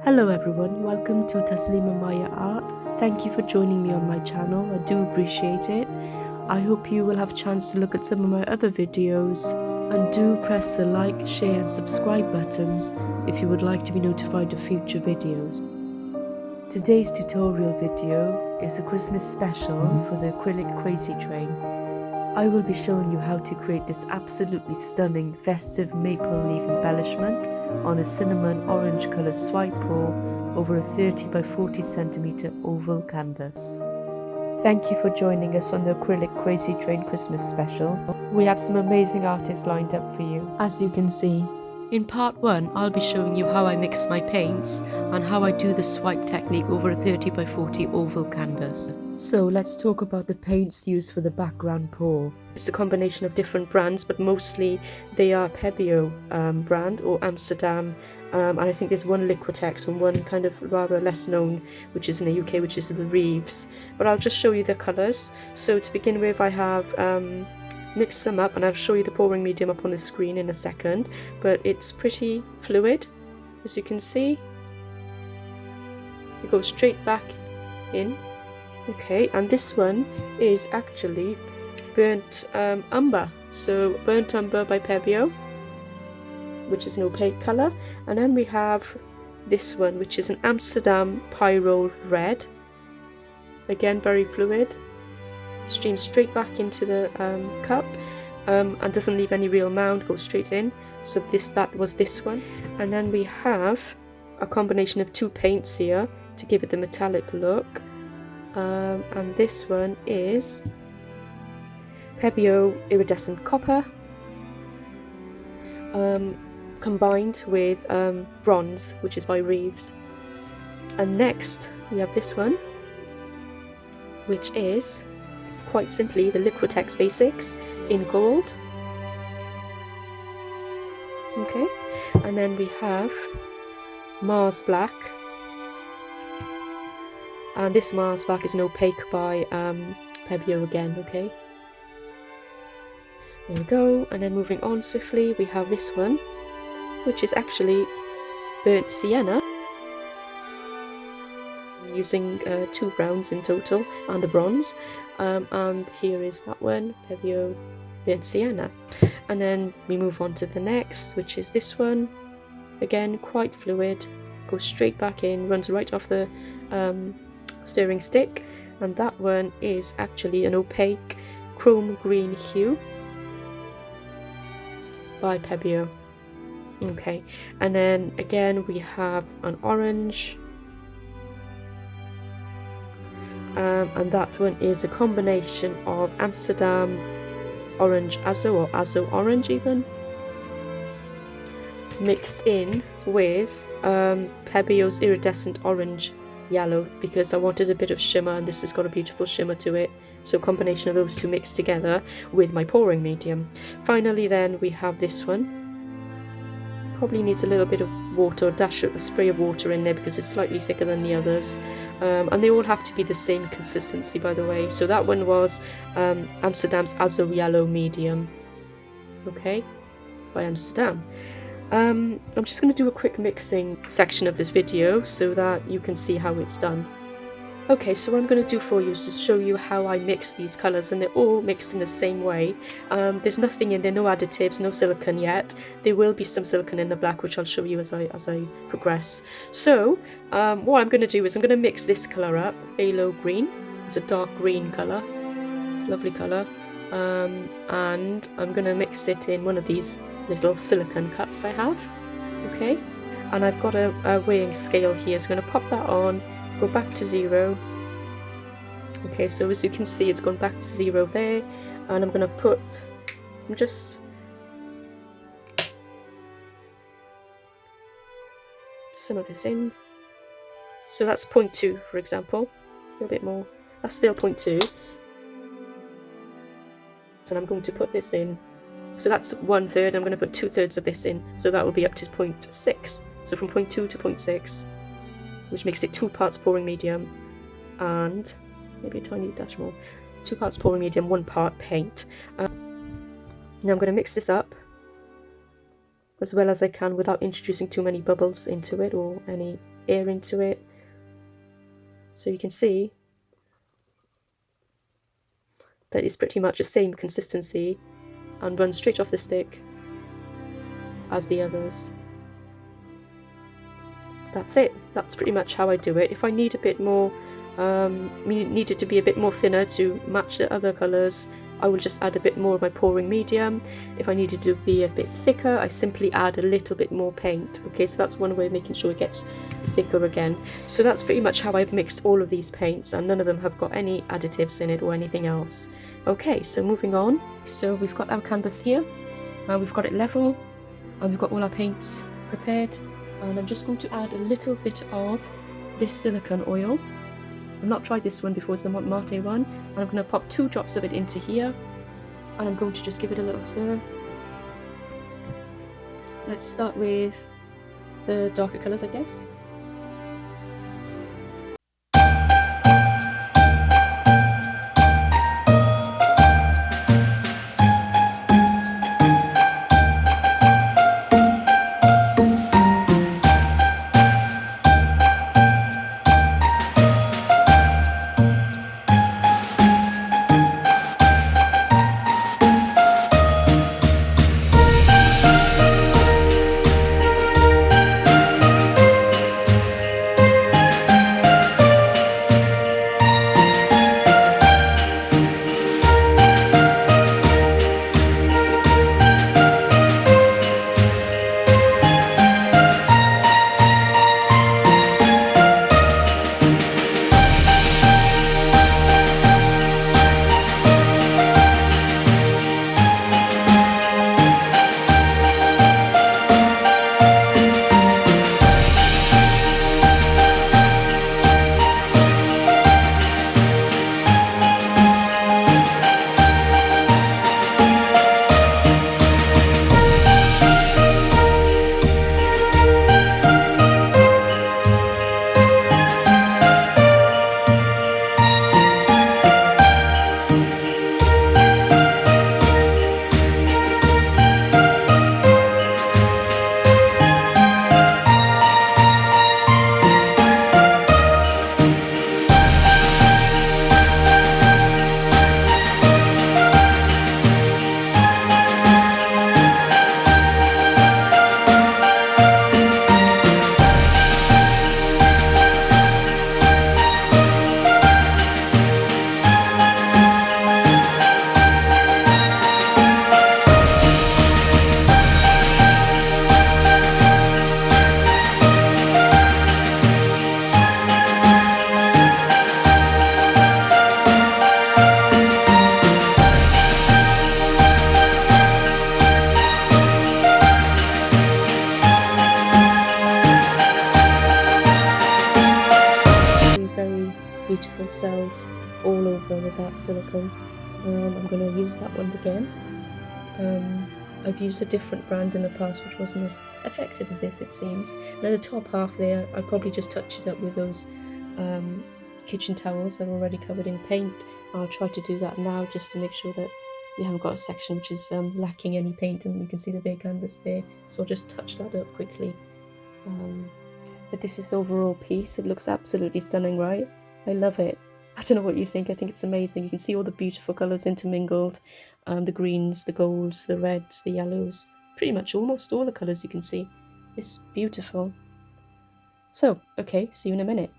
Hello everyone, welcome to Taslima Maya Art. Thank you for joining me on my channel, I do appreciate it. I hope you will have a chance to look at some of my other videos, and do press the like, share and subscribe buttons if you would like to be notified of future videos. Today's tutorial video is a Christmas special for the acrylic Crazy Train. I will be showing you how to create this absolutely stunning festive maple leaf embellishment on a cinnamon orange coloured swipe pour over a 30 by 40 centimeter oval canvas. Thank you for joining us on the Acrylic Crazy Train Christmas special. We have some amazing artists lined up for you, as you can see. In part 1, I'll be showing you how I mix my paints and how I do the swipe technique over a 30 by 40 oval canvas. So let's talk about the paints used for the background pour. It's a combination of different brands, but mostly they are Pebeo brand or Amsterdam. And I think there's one Liquitex and one kind of rather less known, which is in the UK, which is the Reeves. But I'll just show you the colours. So to begin with, I have mixed them up, and I'll show you the pouring medium up on the screen in a second. But it's pretty fluid, as you can see. It goes straight back in. Okay, and this one is actually burnt umber. So burnt umber by Pebeo, which is an opaque colour. And then we have this one, which is an Amsterdam Pyro Red. Again, very fluid. Streams straight back into the cup and doesn't leave any real mound, goes straight in. So that was this one. And then we have a combination of two paints here to give it the metallic look. And this one is Pebeo Iridescent Copper combined with Bronze, which is by Reeves. And next we have this one, which is quite simply the Liquitex Basics in gold. Okay, and then we have Mars Black. And this Mars Black is an opaque by Pebeo again, okay? There we go, and then moving on swiftly, we have this one, which is actually Burnt Sienna. I'm using 2 browns in total and a bronze. And here is that one, Pebeo Burnt Sienna. And then we move on to the next, which is this one. Again, quite fluid, goes straight back in, runs right off the stirring stick, and that one is actually an opaque chrome green hue by Pebeo. Okay, and then again we have an orange, and that one is a combination of Amsterdam Orange Azo or Azo Orange even, mixed in with Pebeo's Iridescent Orange Yellow, because I wanted a bit of shimmer, and this has got a beautiful shimmer to it. So a combination of those two mixed together with my pouring medium. Finally then we have this one. Probably needs a little bit of water, a spray of water in there, because it's slightly thicker than the others. And they all have to be the same consistency, by the way. So that one was Amsterdam's Azo Yellow Medium. Okay, by Amsterdam. I'm just going to do a quick mixing section of this video so that you can see how it's done. Okay, so what I'm going to do for you is just show you how I mix these colours, and they're all mixed in the same way. There's nothing in there, no additives, no silicone yet. There will be some silicone in the black, which I'll show you as I progress. So what I'm going to do is I'm going to mix this colour up, Phthalo Green. It's a dark green colour. It's a lovely colour. And I'm going to mix it in one of these little silicone cups I have. Okay, and I've got a weighing scale here, so I'm going to pop that on, go back to 0. Okay, so as you can see, it's gone back to 0 there, and I'm going to put just some of this in. So that's 0.2, for example, a little bit more. That's still 0.2. And I'm going to put this in. So that's 1/3. I'm going to put 2/3 of this in, so that will be up to 0.6. So from 0.2 to 0.6, which makes it 2 parts pouring medium and maybe a tiny dash more. 2 parts pouring medium, 1 part paint. Now I'm going to mix this up as well as I can without introducing too many bubbles into it or any air into it. So you can see that it's pretty much the same consistency and runs straight off the stick as the others. That's it. That's pretty much how I do it. If I need a bit more, need it to be a bit more thinner to match the other colours, I will just add a bit more of my pouring medium. If I need it to be a bit thicker, I simply add a little bit more paint. Okay, so that's one way of making sure it gets thicker again. So that's pretty much how I've mixed all of these paints, and none of them have got any additives in it or anything else. Okay, so moving on. So we've got our canvas here, we've got it level, and we've got all our paints prepared. And I'm just going to add a little bit of this silicone oil. I've not tried this one before, it's the Montmartre one, and I'm going to pop 2 drops of it into here, and I'm going to just give it a little stir. Let's start with the darker colours, I guess. Beautiful cells all over with that silicone. I'm going to use that one again. I've used a different brand in the past which wasn't as effective as this, it seems. And at the top half there, I probably just touch it up with those kitchen towels that are already covered in paint. I'll try to do that now just to make sure that we haven't got a section which is lacking any paint, and you can see the big canvas there, so I'll just touch that up quickly. But this is the overall piece. It looks absolutely stunning, right? I love it. I don't know what you think. I think it's amazing. You can see all the beautiful colours intermingled. The greens, the golds, the reds, the yellows. Pretty much almost all the colours you can see. It's beautiful. So, okay, see you in a minute.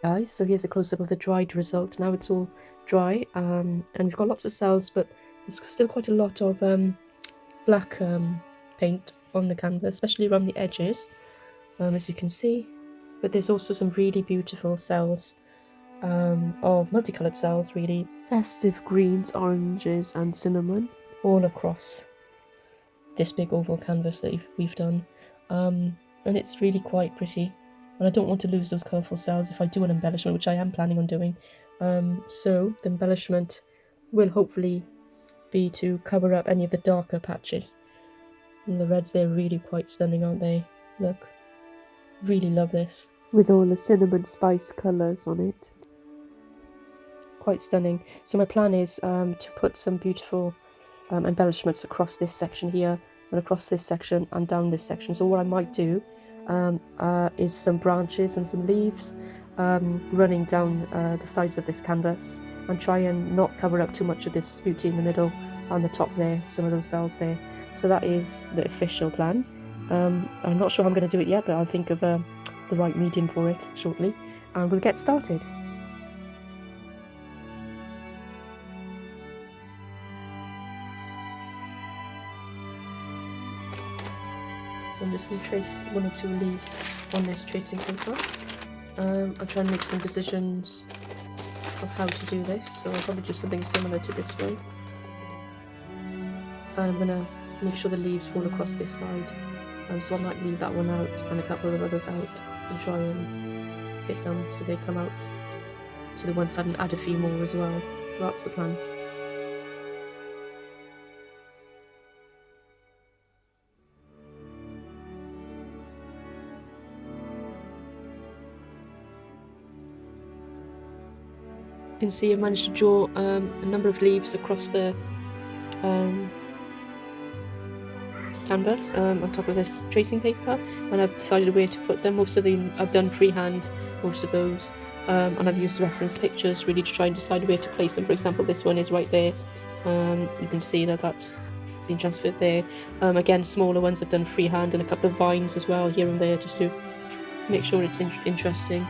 Guys, so here's a close-up of the dried result. Now it's all dry, and we've got lots of cells, but there's still quite a lot of black paint on the canvas, especially around the edges, as you can see. But there's also some really beautiful cells, of multicolored cells, really festive greens, oranges and cinnamon all across. this big oval canvas that we've done, and it's really quite pretty. And I don't want to lose those colourful cells if I do an embellishment, which I am planning on doing. So the embellishment will hopefully be to cover up any of the darker patches. And the reds, they're really quite stunning, aren't they? Look, really love this. With all the cinnamon spice colours on it. Quite stunning. So my plan is to put some beautiful embellishments across this section here, and across this section, and down this section. So what I might do is some branches and some leaves running down the sides of this canvas, and try and not cover up too much of this beauty in the middle and the top there, some of those cells there. So that is the official plan. I'm not sure how I'm going to do it yet, but I'll think of the right medium for it shortly, and we'll get started. So I'm just going to trace 1 or 2 leaves on this tracing paper. I'll try and make some decisions of how to do this, so I'll probably do something similar to this one. I'm going to make sure the leaves fall across this side, so I might leave that one out and a couple of others out and try and fit them so they come out to the one side and add a few more as well. So that's the plan. You can see I managed to draw a number of leaves across the canvas on top of this tracing paper, and I've decided where to put them. Most of them I've done freehand, most of those, and I've used reference pictures really to try and decide where to place them. For example, this one is right there. You can see that that's been transferred there. Again, smaller ones I've done freehand, and a couple of vines as well here and there, just to make sure it's interesting.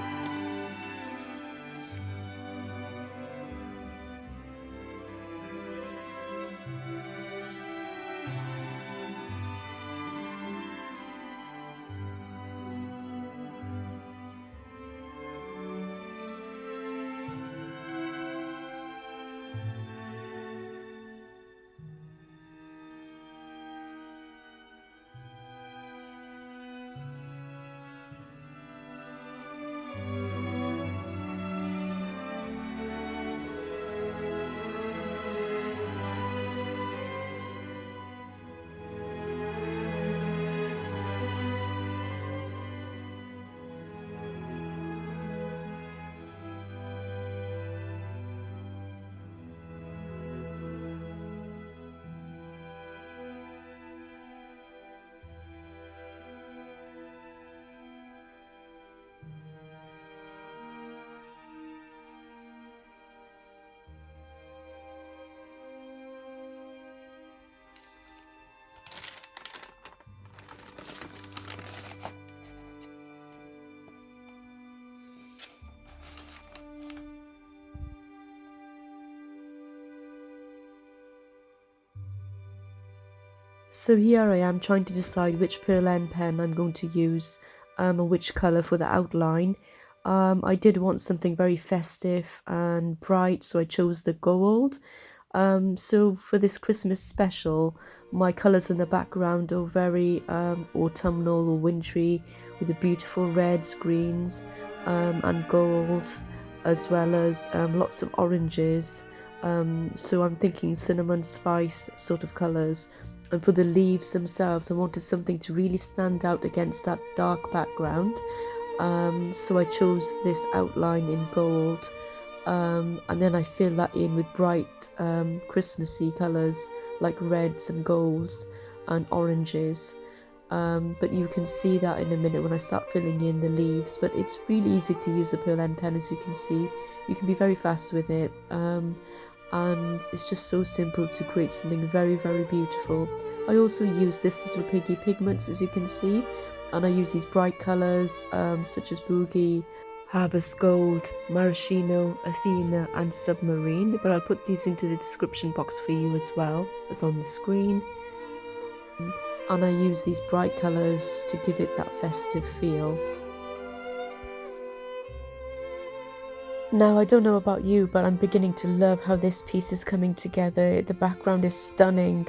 So here I am trying to decide which pearl end pen I'm going to use, and which colour for the outline. I did want something very festive and bright, so I chose the gold. So for this Christmas special, my colours in the background are very autumnal or wintry, with the beautiful reds, greens, and golds, as well as lots of oranges. So I'm thinking cinnamon spice sort of colours. And for the leaves themselves, I wanted something to really stand out against that dark background. So I chose this outline in gold, and then I fill that in with bright Christmassy colours like reds and golds and oranges. But you can see that in a minute when I start filling in the leaves. But it's really easy to use a pearl end pen, as you can see. You can be very fast with it. And it's just so simple to create something very, very beautiful. I also use this Little Piggy pigments, as you can see, and I use these bright colours such as Boogie, Harvest Gold, Maraschino, Athena and Submarine, but I'll put these into the description box for you as well as on the screen. And I use these bright colours to give it that festive feel. Now, I don't know about you, but I'm beginning to love how this piece is coming together. The background is stunning.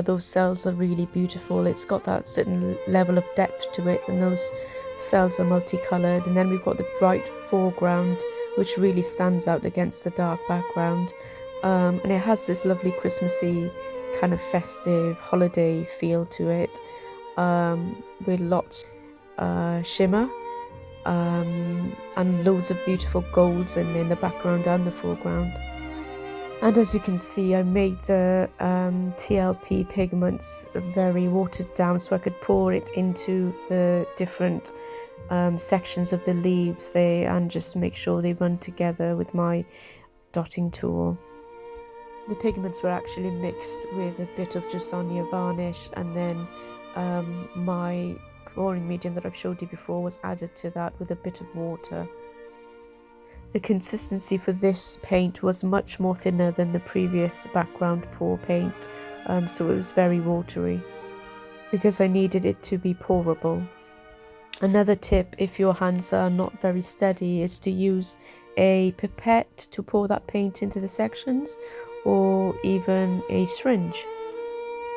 those cells are really beautiful. It's got that certain level of depth to it, and those cells are multicolored. And then we've got the bright foreground, which really stands out against the dark background, and it has this lovely Christmassy kind of festive holiday feel to it, with lots shimmer, and loads of beautiful golds in the background and the foreground. And as you can see, I made the TLP pigments very watered down so I could pour it into the different sections of the leaves there and just make sure they run together with my dotting tool. The pigments were actually mixed with a bit of Jawsonia varnish, and then my pouring medium that I've showed you before was added to that with a bit of water. The consistency for this paint was much more thinner than the previous background pour paint, so it was very watery because I needed it to be pourable. Another tip, if your hands are not very steady, is to use a pipette to pour that paint into the sections, or even a syringe.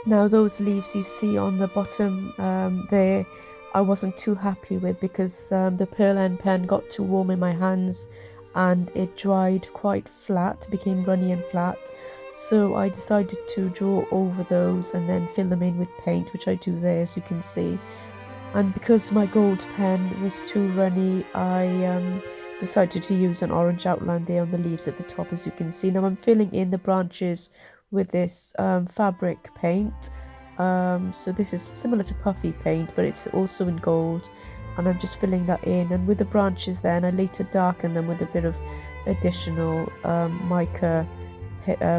Now those leaves you see on the bottom there, I wasn't too happy with because the Pearl End pen got too warm in my hands and it dried quite flat, became runny and flat. So I decided to draw over those and then fill them in with paint, which I do there, as you can see. And because my gold pen was too runny, I decided to use an orange outline there on the leaves at the top, as you can see. Now I'm filling in the branches with this fabric paint. So this is similar to puffy paint, but it's also in gold, and I'm just filling that in. And with the branches then, I later darken them with a bit of additional mica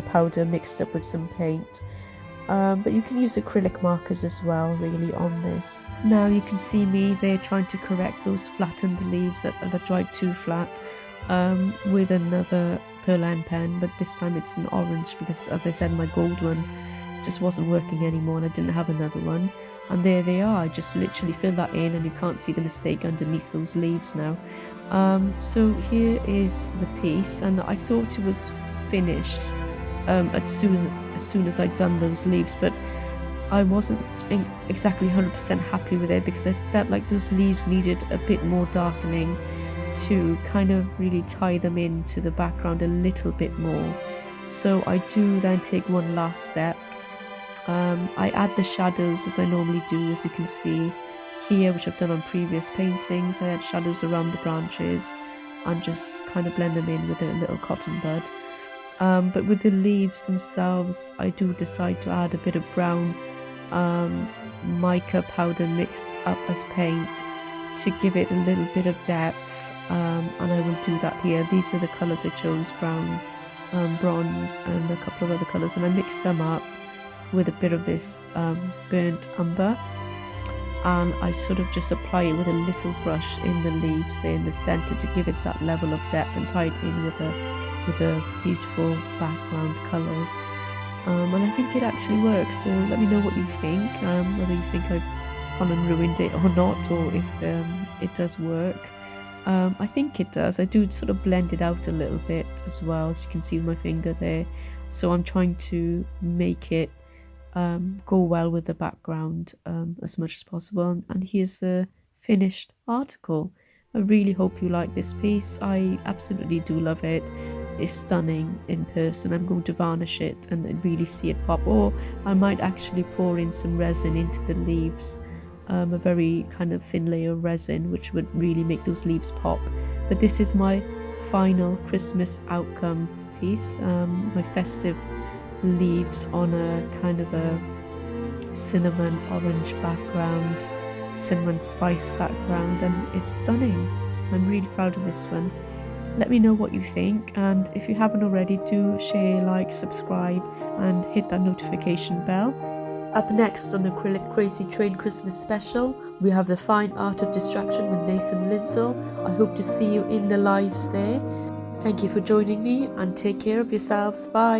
powder mixed up with some paint. But you can use acrylic markers as well, really, on this. Now you can see me there trying to correct those flattened leaves that dried too flat with another Pearl End pen, but this time it's an orange because, as I said, my gold one just wasn't working anymore and I didn't have another one. And there they are. I just literally fill that in and you can't see the mistake underneath those leaves now. So here is the piece, and I thought it was finished as soon as I'd done those leaves, but I wasn't exactly 100% happy with it because I felt like those leaves needed a bit more darkening to kind of really tie them into the background a little bit more. So I do then take one last step. I add the shadows as I normally do, as you can see here, which I've done on previous paintings. I add shadows around the branches and just kind of blend them in with a little cotton bud. But with the leaves themselves, I do decide to add a bit of brown mica powder mixed up as paint to give it a little bit of depth, and I will do that here. These are the colours I chose: brown, bronze, and a couple of other colours, and I mix them up with a bit of this burnt umber, and I sort of just apply it with a little brush in the leaves there in the centre to give it that level of depth and tie it in with the beautiful background colours. And I think it actually works, so let me know what you think, whether you think I've gone and ruined it or not, or if it does work. I think it does. I do sort of blend it out a little bit as well, as you can see with my finger there, so I'm trying to make it go well with the background as much as possible. And here's the finished article. I really hope you like this piece. I absolutely do love it. It's stunning in person. I'm going to varnish it and really see it pop, or I might actually pour in some resin into the leaves, a very kind of thin layer of resin, which would really make those leaves pop. But this is my final Christmas outcome piece, my festive leaves on a kind of a cinnamon orange background, cinnamon spice background, and it's stunning. I'm really proud of this one. Let me know what you think, and if you haven't already, do share, like, subscribe and hit that notification bell. Up next on the Acrylic Crazy Train Christmas special, we have the Fine Art of Distraction with Nathan Linsell. I hope to see you in the lives there. Thank you for joining me, and take care of yourselves. Bye.